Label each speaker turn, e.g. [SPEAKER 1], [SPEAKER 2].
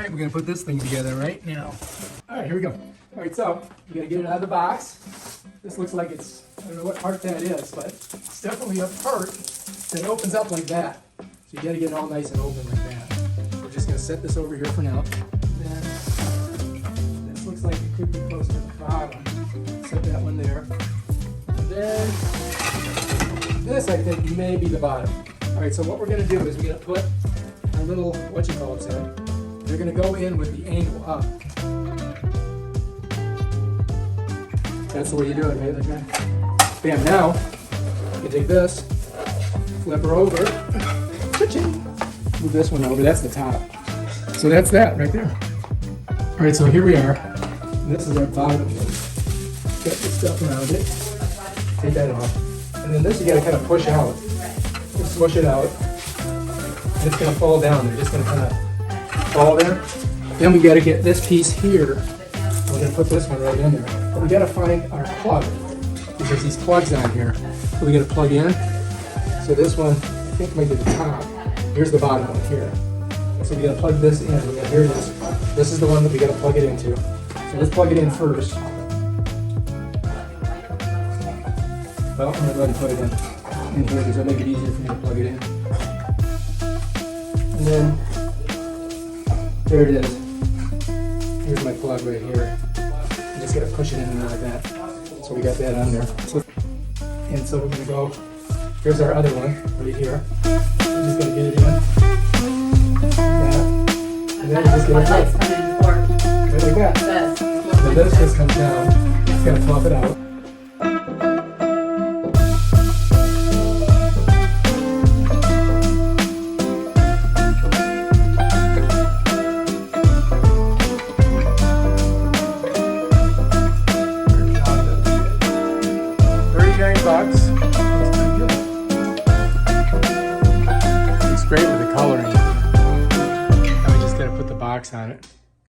[SPEAKER 1] All right, we're gonna put this thing together right now. All right, here we go. All right, so you gotta get it out of the box. This looks like it's, I don't know what part that is, but it's definitely a part that opens up like that. So you gotta get it all nice and open like that. We're just gonna set this over here for now. Then this looks like it could be close to the bottom. Set that one there. And then this I think may be the bottom. All right, so what we're gonna do is we're gonna put our little whatchamacallits in. They're going to go in with the angle up. That's the way you do it, right? Like that. Bam, now you take this, flip her over, move this one over, that's the top. So that's that right there. Alright, so here we are. This is our bottom. Get the stuff around it. Take that off. And then this you got to kind of push out. Just push it out. And it's going to fall down. They're just going to kind of fall there. Then we got to get this piece here. We're going to put this one right in there. But we got to find our plug. Because there's these plugs on here. So we got to plug in. So this one, I think might be the top. Here's the bottom one here. So we got to plug this in. Here it is. This is the one that we got to plug it into. So let's plug it in first. Well, I'm going to go ahead and put it in here because it'll make it easier for me to plug it in. And then there it is. Here's my plug right here. I'm just gonna push it in and out like that. So we got that on there. And so we're gonna go, here's our other one right here. I'm just gonna get it in. Like that. And then we're just gonna flip. Right like that. So this just comes down. It's gonna flop it out. $39. Looks great with the coloring. Now we just gotta put the box on it.